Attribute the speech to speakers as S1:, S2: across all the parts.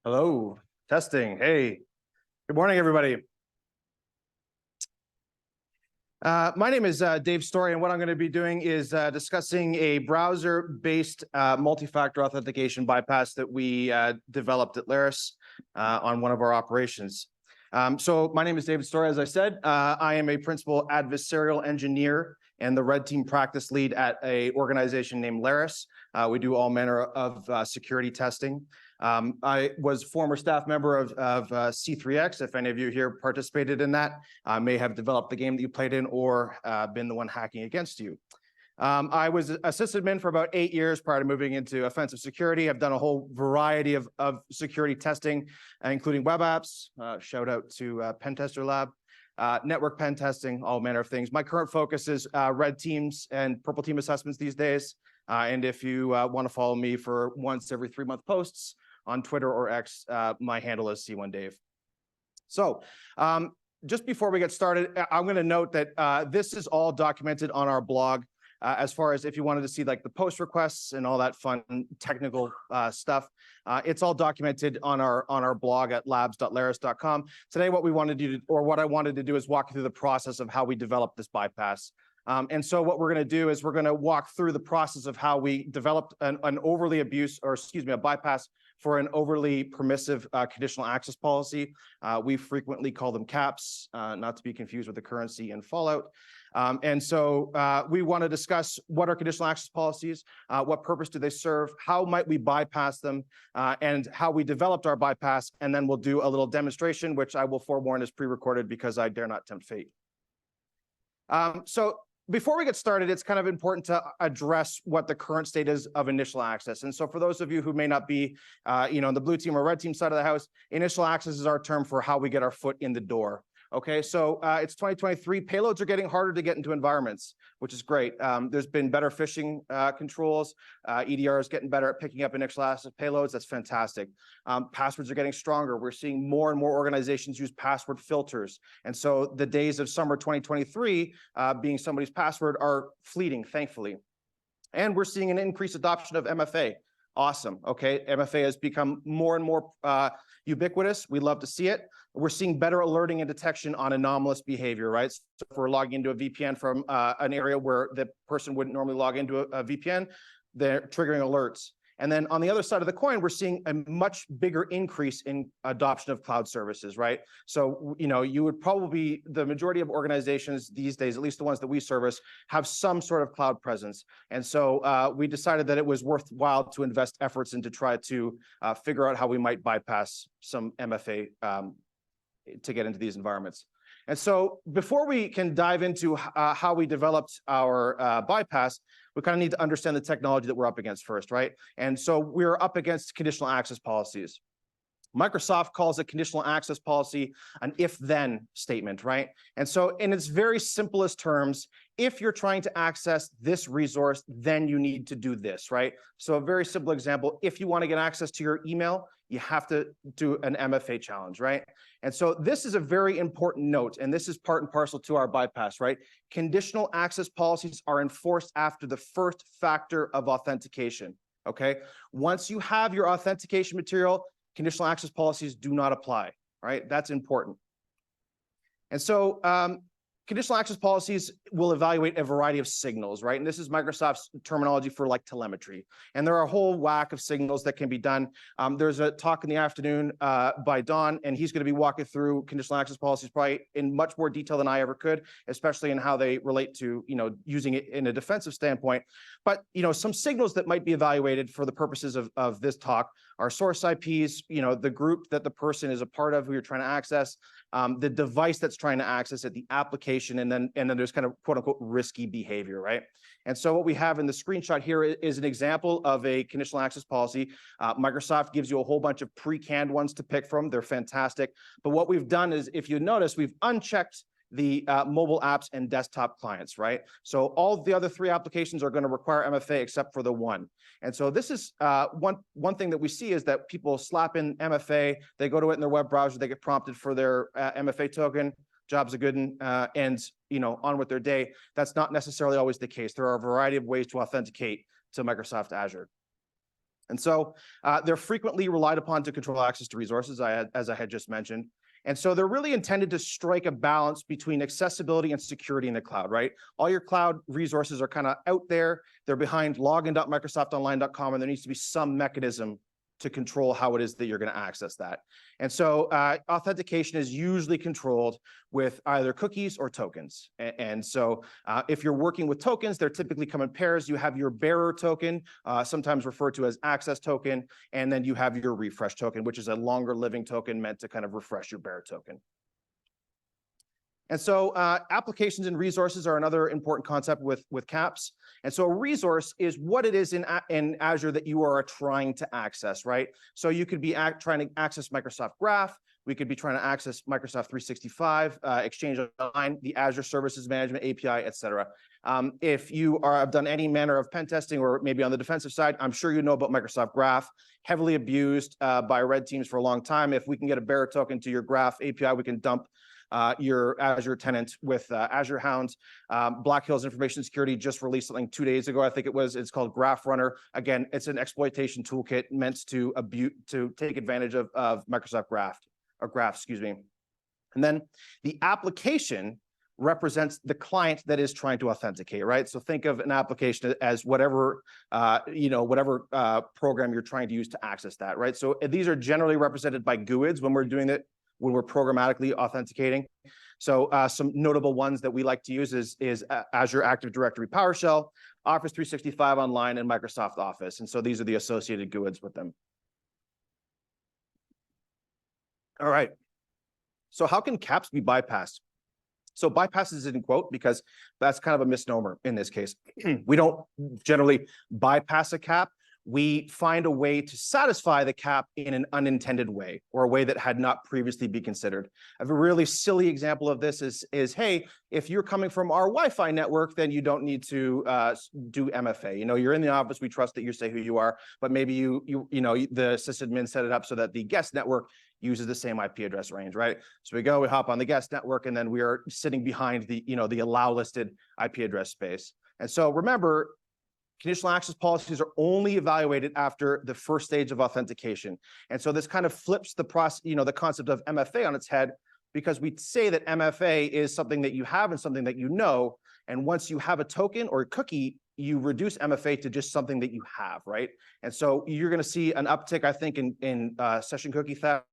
S1: Hello, testing. Hey, good morning, everybody. My name is Dave Storie, and what I'm going to be doing is discussing a browser-based multi-factor authentication bypass that we developed at Laris on one of our operations. So my name is David Storie, as I said. I am a principal adversarial engineer and the red team practice lead at an organization named Laris. We do all manner of security testing. I was former staff member of C3X. If any of you here participated in that, may have developed the game that you played in or been the one hacking against you. I was a sysadmin for about 8 years prior to moving into offensive security. I've done a whole variety of security testing, including web apps, shout out to Pen Tester Lab, network pen testing, all manner of things. My current focus is red teams and purple team assessments these days. And if you want to follow me for once every 3-month posts on Twitter or X, my handle is C1Dave. So just before we get started, I'm going to note that this is all documented on our blog. As far as if you wanted to see like the post requests and all that fun technical stuff, it's all documented on our blog at labs.laris.com. Today, what I wanted to do is walk through the process of how we developed this bypass. And so what we're going to do is we're going to walk through the process of how we developed a bypass for an overly permissive conditional access policy. We frequently call them CAPs, not to be confused with the currency in Fallout. And so we want to discuss what are conditional access policies, what purpose do they serve, how might we bypass them, and how we developed our bypass. And then we'll do a little demonstration, which I will forewarn is pre-recorded because I dare not tempt fate. So before we get started, it's kind of important to address what the current state is of initial access. And so for those of you who may not be, on the blue team or red team side of the house, initial access is our term for how we get our foot in the door. Okay, so it's 2023. Payloads are getting harder to get into environments, which is great. There's been better phishing controls. EDR is getting better at picking up initial access payloads. That's fantastic. Passwords are getting stronger. We're seeing more and more organizations use password filters. And so the days of summer 2023 being somebody's password are fleeting, thankfully. And we're seeing an increased adoption of MFA. Awesome. Okay, MFA has become more and more ubiquitous. We love to see it. We're seeing better alerting and detection on anomalous behavior, right? So if we're logging into a VPN from an area where the person wouldn't normally log into a VPN, they're triggering alerts. And then on the other side of the coin, we're seeing a much bigger increase in adoption of cloud services, right? So, you would probably, the majority of organizations these days, at least the ones that we service, have some sort of cloud presence. And so we decided that it was worthwhile to invest efforts into try to figure out how we might bypass some MFA to get into these environments. And so before we can dive into how we developed our bypass, we kind of need to understand the technology that we're up against first, right? And so we're up against conditional access policies. Microsoft calls a conditional access policy an if-then statement, right? And so in its very simplest terms, if you're trying to access this resource, then you need to do this, right? So a very simple example, if you want to get access to your email, you have to do an MFA challenge, right? And so this is a very important note, and this is part and parcel to our bypass, right? Conditional access policies are enforced after the first factor of authentication, okay? Once you have your authentication material, conditional access policies do not apply, right? That's important. And so conditional access policies will evaluate a variety of signals, right? And this is Microsoft's terminology for like telemetry. And there are a whole whack of signals that can be done. There's a talk in the afternoon by Don, and he's going to be walking through conditional access policies probably in much more detail than I ever could, especially in how they relate to, using it in a defensive standpoint. But, some signals that might be evaluated for the purposes of this talk are source IPs, the group that the person is a part of who you're trying to access, the device that's trying to access it, the application, and then there's kind of quote unquote risky behavior, right? And so what we have in the screenshot here is an example of a conditional access policy. Microsoft gives you a whole bunch of pre-canned ones to pick from. They're fantastic. But what we've done is, if you notice, we've unchecked the mobile apps and desktop clients, right? So all the other 3 applications are going to require MFA except for the one. And so this is one thing that we see is that people slap in MFA, they go to it in their web browser, they get prompted for their MFA token, job's a good one, and on with their day. That's not necessarily always the case. There are a variety of ways to authenticate to Microsoft Azure. And so they're frequently relied upon to control access to resources, as I had just mentioned. And so they're really intended to strike a balance between accessibility and security in the cloud, right? All your cloud resources are kind of out there. They're behind login.microsoftonline.com, and there needs to be some mechanism to control how it is that you're going to access that. And so authentication is usually controlled with either cookies or tokens. And so if you're working with tokens, they're typically come in pairs. You have your bearer token, sometimes referred to as access token, and then you have your refresh token, which is a longer living token meant to kind of refresh your bearer token. And so applications and resources are another important concept with CAPS. And so a resource is what it is in Azure that you are trying to access, right? So you could be trying to access Microsoft Graph. We could be trying to access Microsoft 365, Exchange Online, the Azure Services Management API, et cetera. If you have done any manner of pen testing or maybe on the defensive side, I'm sure you know about Microsoft Graph, heavily abused by red teams for a long time. If we can get a bearer token to your Graph API, we can dump your Azure tenant with Azure Hound. Black Hills Information Security just released something 2 days ago, I think it was. It's called Graph Runner. Again, it's an exploitation toolkit meant to take advantage of Microsoft Graph, excuse me. And then the application represents the client that is trying to authenticate, right? So think of an application as whatever program you're trying to use to access that, right? So these are generally represented by GUIDs when we're doing it, when we're programmatically authenticating. So some notable ones that we like to use is Azure Active Directory PowerShell, Office 365 Online, and Microsoft Office. And so these are the associated GUIDs with them. All right. So how can CAPS be bypassed? So bypass is in quote because that's kind of a misnomer in this case. We don't generally bypass a CAP. We find a way to satisfy the CAP in an unintended way or a way that had not previously been considered. I have a really silly example of this is hey, if you're coming from our Wi-Fi network, then you don't need to do MFA. You know, you're in the office, we trust that you say who you are, but maybe the sysadmin set it up so that the guest network uses the same IP address range, right? So we hop on the guest network, and then we are sitting behind the allow listed IP address space. And so remember, conditional access policies are only evaluated after the first stage of authentication. And so this kind of flips the process, the concept of MFA on its head, because we say that MFA is something that you have and something that you know. And once you have a token or a cookie, you reduce MFA to just something that you have, right? And so you're going to see an uptick, I think, in session cookie theft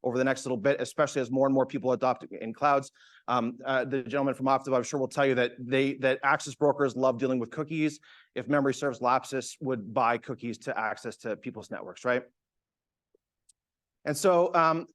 S1: over the next little bit, especially as more and more people adopt it in clouds. The gentleman from Optiv, I'm sure, will tell you that access brokers love dealing with cookies. If memory serves, Lapsus would buy cookies to access to people's networks, right? And so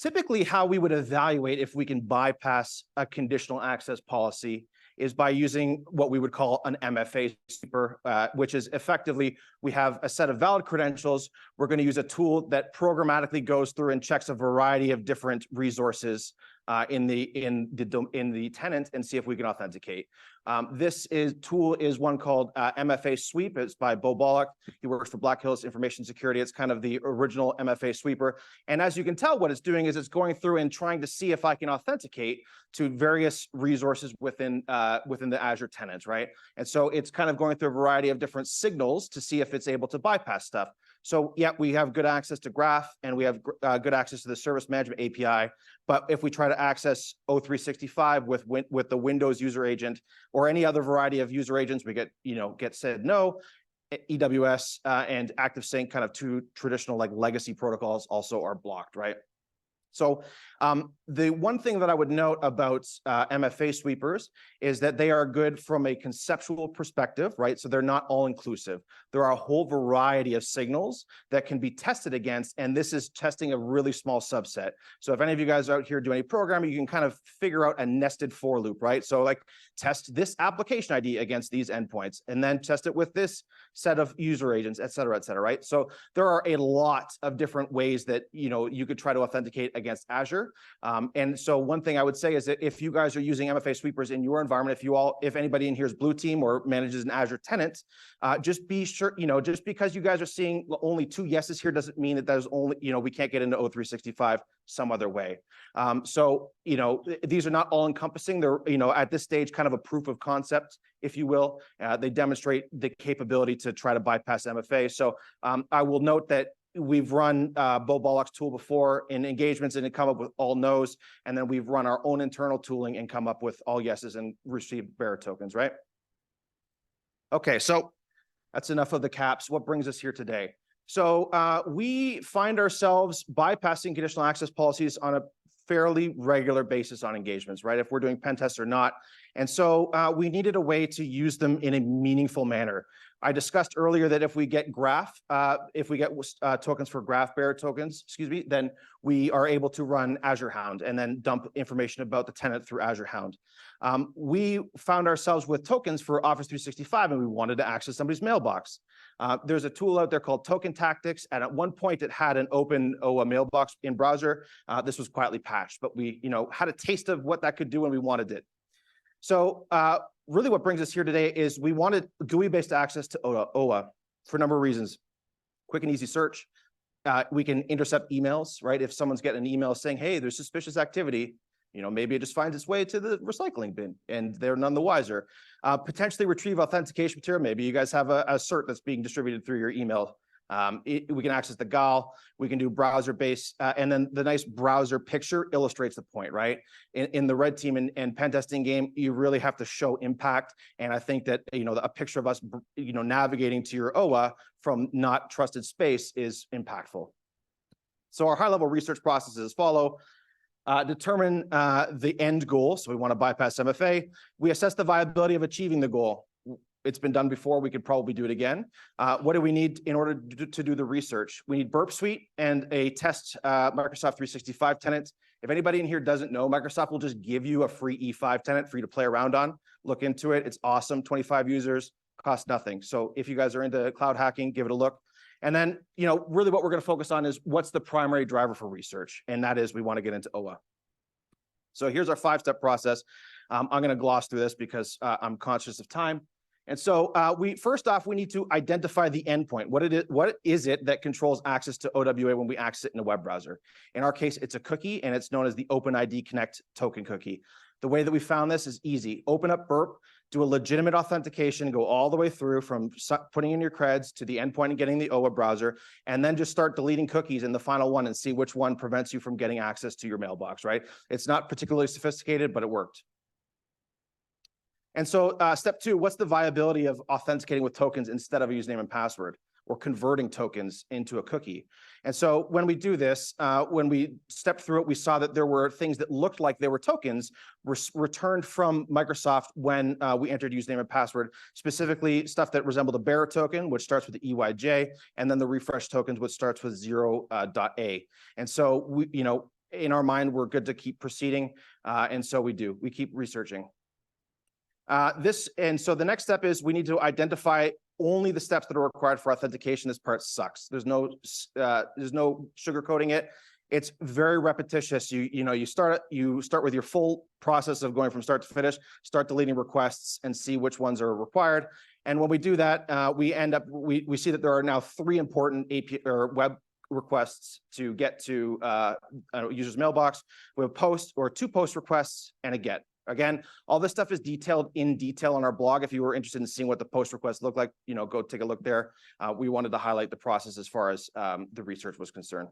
S1: typically how we would evaluate if we can bypass a conditional access policy is by using what we would call an MFA sweeper, which is effectively, we have a set of valid credentials. We're going to use a tool that programmatically goes through and checks a variety of different resources in the tenant and see if we can authenticate. This tool is one called MFA Sweep. It's by Bo Bollock. He works for Black Hills Information Security. It's kind of the original MFA sweeper. And as you can tell, what it's doing is it's going through and trying to see if I can authenticate to various resources within the Azure tenants, right? And so it's kind of going through a variety of different signals to see if it's able to bypass stuff. So yeah, we have good access to Graph, and we have good access to the Service Management API. But if we try to access O365 with the Windows user agent or any other variety of user agents, we get said no. EWS and ActiveSync, kind of two traditional like legacy protocols, also are blocked, right? So the one thing that I would note about MFA sweepers is that they are good from a conceptual perspective, right? So they're not all inclusive. There are a whole variety of signals that can be tested against, and this is testing a really small subset. So if any of you guys are out here doing any programming, you can kind of figure out a nested for loop, right? So like test this application ID against these endpoints, and then test it with this set of user agents, et cetera, right? So there are a lot of different ways that you could try to authenticate against Azure. And so one thing I would say is that if you guys are using MFA sweepers in your environment, if anybody in here is blue team or manages an Azure tenant, just be sure, just because you guys are seeing only 2 yeses here doesn't mean that there's only, we can't get into O365 some other way. So, these are not all encompassing. They're, at this stage, kind of a proof of concept, if you will. They demonstrate the capability to try to bypass MFA. So I will note that we've run Bo Bollock's tool before in engagements and it come up with all no's. And then we've run our own internal tooling and come up with all yeses and received bearer tokens, right? Okay, so that's enough of the caps. What brings us here today? So we find ourselves bypassing conditional access policies on a fairly regular basis on engagements, right? If we're doing pen tests or not. And so we needed a way to use them in a meaningful manner. I discussed earlier that if we get tokens for graph bearer tokens, then we are able to run Azure Hound and then dump information about the tenant through Azure Hound. We found ourselves with tokens for Office 365 and we wanted to access somebody's mailbox. There's a tool out there called Token Tactics, and at one point it had an open OA mailbox in browser. This was quietly patched, but we had a taste of what that could do when we wanted it. So really what brings us here today is we wanted GUI-based access to OA for a number of reasons. Quick and easy search. We can intercept emails, right? If someone's getting an email saying, hey, there's suspicious activity, maybe it just finds its way to the recycling bin and they're none the wiser. Potentially retrieve authentication material. Maybe you guys have a cert that's being distributed through your email. We can access the GAL, we can do browser-based, and then the nice browser picture illustrates the point, right? In the red team and pen testing game, you really have to show impact. And I think that, a picture of us, navigating to your OA from not trusted space is impactful. So our high-level research processes follow. Determine the end goal. So we want to bypass MFA. We assess the viability of achieving the goal. It's been done before. We could probably do it again. What do we need in order to do the research? We need Burp Suite and a test Microsoft 365 tenant. If anybody in here doesn't know, Microsoft will just give you a free E5 tenant for you to play around on. Look into it. It's awesome. 25 users, costs nothing. So if you guys are into cloud hacking, give it a look. And then, really what we're going to focus on is what's the primary driver for research? And that is we want to get into OA. So here's our 5-step process. I'm going to gloss through this because I'm conscious of time. And so first off, we need to identify the endpoint. What is it that controls access to OWA when we access it in a web browser? In our case, it's a cookie, and it's known as the OpenID Connect token cookie. The way that we found this is easy. Open up Burp, do a legitimate authentication, go all the way through from putting in your creds to the endpoint and getting the OWA browser, and then just start deleting cookies in the final one and see which one prevents you from getting access to your mailbox, right? It's not particularly sophisticated, but it worked. And so step 2, what's the viability of authenticating with tokens instead of a username and password, or converting tokens into a cookie? And so when we do this, when we stepped through it, we saw that there were things that looked like they were tokens returned from Microsoft when we entered username and password, specifically stuff that resembled a bearer token, which starts with the EYJ, and then the refresh tokens, which starts with 0.A. And so we, in our mind, we're good to keep proceeding. And so we keep researching. And so the next step is we need to identify only the steps that are required for authentication. This part sucks. There's no sugarcoating it. It's very repetitious. You start with your full process of going from start to finish, start deleting requests and see which ones are required. And when we do that, we see that there are now 3 important API or web requests to get to a user's mailbox. We have post or 2 post requests and a get. Again, all this stuff is detailed in detail on our blog. If you were interested in seeing what the post requests look like, go take a look there. We wanted to highlight the process as far as the research was concerned.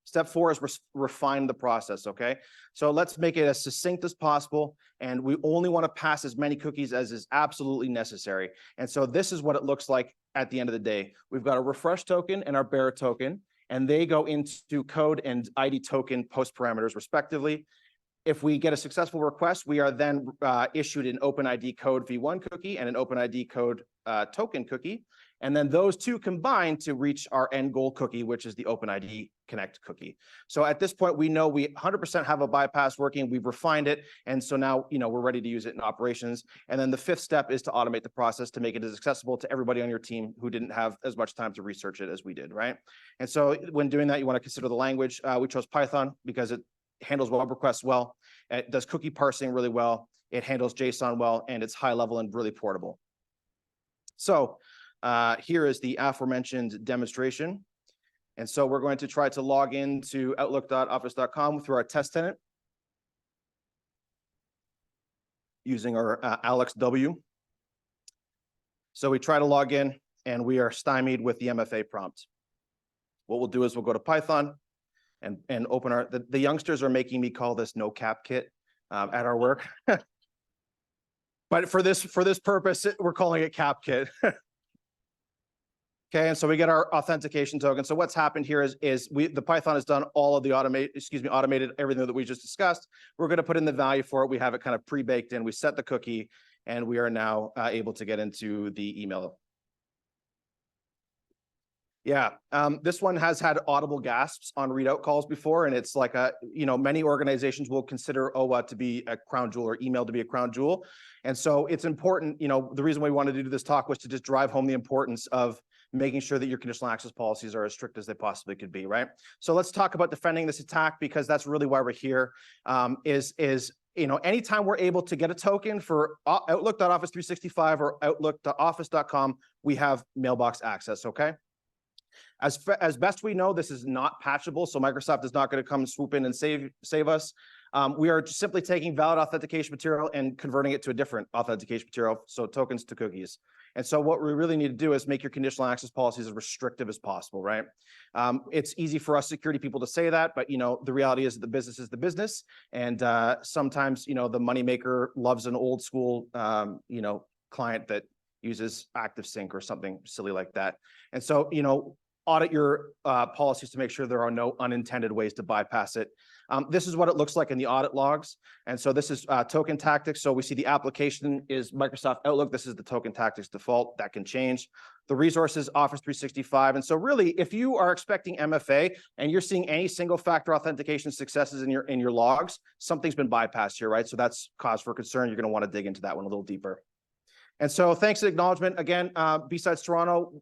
S1: Step 4 is refine the process, okay? So let's make it as succinct as possible, and we only want to pass as many cookies as is absolutely necessary. And so this is what it looks like at the end of the day. We've got a refresh token and our bearer token, and they go into code and ID token post parameters respectively. If we get a successful request, we are then issued an OpenID code v1 cookie and an OpenID code token cookie. And then those two combine to reach our end goal cookie, which is the OpenID Connect cookie. So at this point, we know we 100% have a bypass working. We've refined it. And so now, we're ready to use it in operations. And then the fifth step is to automate the process to make it as accessible to everybody on your team who didn't have as much time to research it as we did, right? And so when doing that, you want to consider the language. We chose Python because it handles web requests well. It does cookie parsing really well. It handles JSON well, and it's high level and really portable. So here is the aforementioned demonstration. And so we're going to try to log into outlook.office.com through our test tenant using our Alex W. So we try to log in, and we are stymied with the MFA prompt. What we'll do is we'll go to Python and open our, the youngsters are making me call this no cap kit at our work. But for this purpose, we're calling it cap kit. Okay, and so we get our authentication token. So what's happened here is the Python has done all of the automated everything that we just discussed. We're going to put in the value for it. We have it kind of pre-baked in. We set the cookie, and we are now able to get into the email. Yeah, this one has had audible gasps on readout calls before, and it's like many organizations will consider OWA to be a crown jewel or email to be a crown jewel. And so it's important, the reason we wanted to do this talk was to just drive home the importance of making sure that your conditional access policies are as strict as they possibly could be, right? So let's talk about defending this attack, because that's really why we're here. Anytime we're able to get a token for Outlook.Office 365 or Outlook.Office.com, we have mailbox access, okay? As best we know, this is not patchable, so Microsoft is not going to come swoop in and save us. We are just simply taking valid authentication material and converting it to a different authentication material, so tokens to cookies. And so what we really need to do is make your conditional access policies as restrictive as possible, right? It's easy for us security people to say that, but the reality is that the business is the business, and sometimes the moneymaker loves an old school client that uses ActiveSync or something silly like that. And so audit your policies to make sure there are no unintended ways to bypass it. This is what it looks like in the audit logs. And so this is token tactics. So we see the application is Microsoft Outlook. This is the token tactics default. That can change. The resources, Office 365. And so really, if you are expecting MFA and you're seeing any single factor authentication successes in your logs, something's been bypassed here, right? So that's cause for concern. You're going to want to dig into that one a little deeper. And so thanks to acknowledgement, again, BSides Toronto,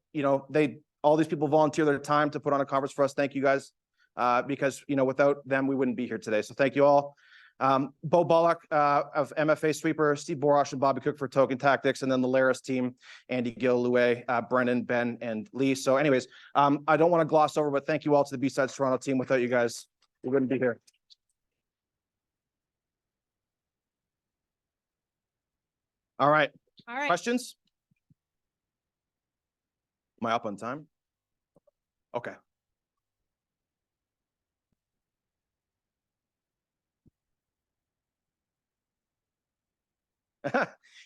S1: all these people volunteer their time to put on a conference for us. Thank you guys, because without them, we wouldn't be here today. So thank you all. Bo Bullock of MFA Sweeper, Steve Borosh and Bobby Cook for Token Tactics, and then the Laris team, Andy Gill, Louis, Brennan, Ben, and Lee. So anyways, I don't want to gloss over, but thank you all to the BSides Toronto team. Without you guys, we wouldn't be here. All right. Questions? Am I up on time? Okay.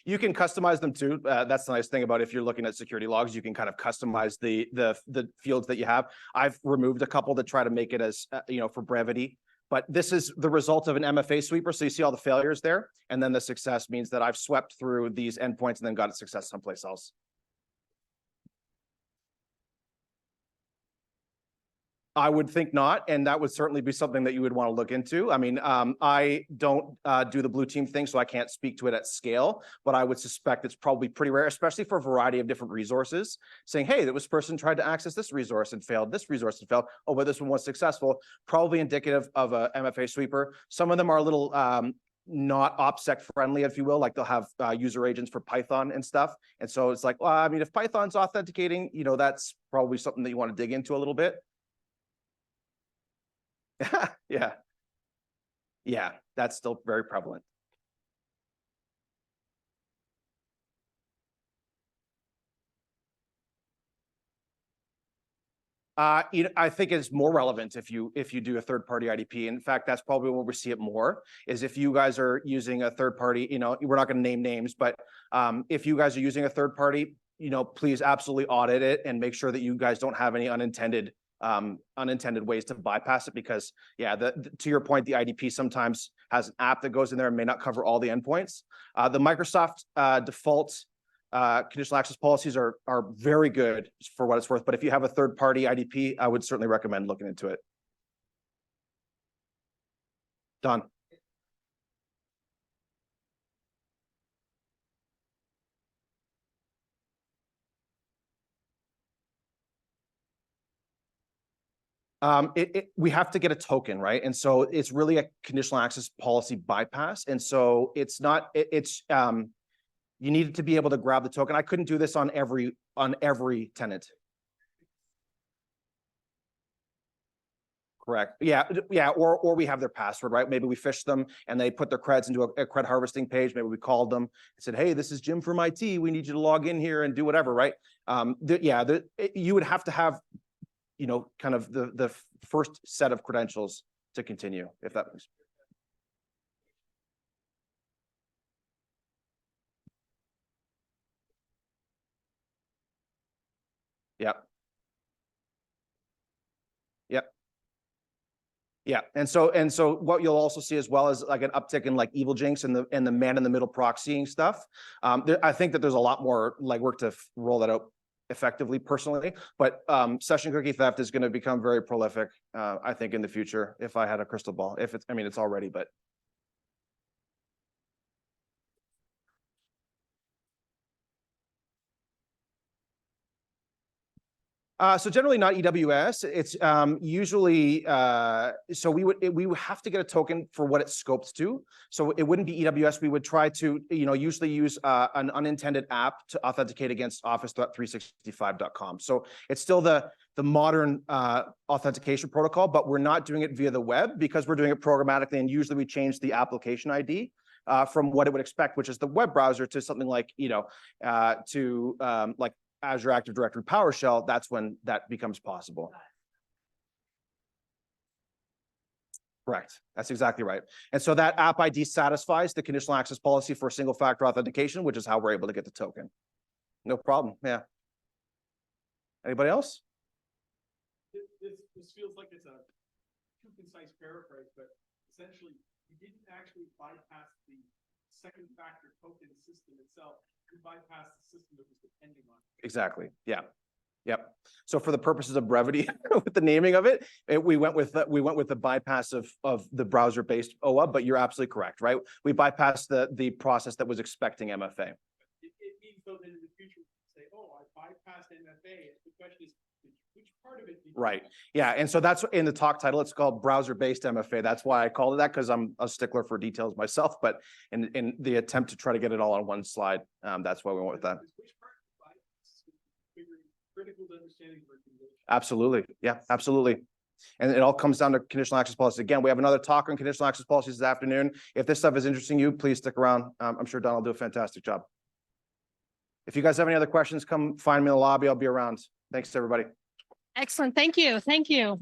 S1: You can customize them too. That's the nice thing about if you're looking at security logs, you can kind of customize the fields that you have. I've removed a couple to try to make it as for brevity. But this is the result of an MFA sweeper. So you see all the failures there, and then the success means that I've swept through these endpoints and then got a success someplace else. I would think not, and that would certainly be something that you would want to look into. I mean, I don't do the blue team thing, so I can't speak to it at scale, but I would suspect it's probably pretty rare, especially for a variety of different resources, saying, hey, this person tried to access this resource and failed, this resource and failed, oh, but this one was successful, probably indicative of a MFA sweeper. Some of them are a little not OPSEC friendly, if you will, like they'll have user agents for Python and stuff. And so it's like, well, I mean, if Python's authenticating, that's probably something that you want to dig into a little bit. Yeah, that's still very prevalent. I think it's more relevant if you do a third-party IDP. In fact, that's probably where we see it more, is if you guys are using a third-party, we're not going to name names, but if you guys are using a third-party, please absolutely audit it and make sure that you guys don't have any unintended ways to bypass it, because to your point, the IDP sometimes has an app that goes in there and may not cover all the endpoints. The Microsoft default conditional access policies are very good for what it's worth. But if you have a third-party IDP, I would certainly recommend looking into it. Done. We have to get a token, right? And so it's really a conditional access policy bypass. And so it's not, you needed to be able to grab the token. I couldn't do this on every tenant. Correct. Yeah. Or we have their password, right? Maybe we phish them and they put their creds into a cred harvesting page. Maybe we called them and said, "Hey, this is Jim from IT. We need you to log in here and do whatever," right? You would have to have, kind of the first set of credentials to continue, if that makes sense. Yeah. Yeah. Yeah. And so what you'll also see as well is like an uptick in like evil jinx and the man in the middle proxying stuff. I think that there's a lot more legwork to roll that out effectively personally, but session cookie theft is going to become very prolific, I think, in the future, if I had a crystal ball. It's already, but. So generally not EWS. It's usually so we would have to get a token for what it scopes to. So it wouldn't be EWS. We would try to usually use an unintended app to authenticate against Office.365.com. So it's still the modern authentication protocol, but we're not doing it via the web because we're doing it programmatically, and usually we change the application ID from what it would expect, which is the web browser, to something like like Azure Active Directory PowerShell. That's when that becomes possible. Correct. That's exactly right. And so that app ID satisfies the conditional access policy for single factor authentication, which is how we're able to get the token. No problem. Yeah. Anybody else?
S2: This feels like it's a too concise paraphrase, but essentially you didn't actually bypass the second factor token system itself. You bypass the system that was depending on it.
S1: Exactly. Yeah. Yep. So for the purposes of brevity with the naming of it, we went with the bypass of the browser-based OA, but you're absolutely correct, right? We bypassed the process that was expecting MFA.
S2: It means though that in the future, say, "Oh, I bypassed MFA." The question is, which part of it?
S1: Right. Yeah. And so that's in the talk title. It's called Browser-Based MFA. That's why I called it that, because I'm a stickler for details myself. But in the attempt to try to get it all on one slide, that's why we went with that.
S2: Which part of the bypass is critical to understanding recommendation?
S1: Absolutely. Yeah, absolutely. And it all comes down to conditional access policy. Again, we have another talk on conditional access policies this afternoon. If this stuff is interesting you, please stick around. I'm sure Don will do a fantastic job. If you guys have any other questions, come find me in the lobby. I'll be around. Thanks, everybody.
S3: Excellent. Thank you. Thank you.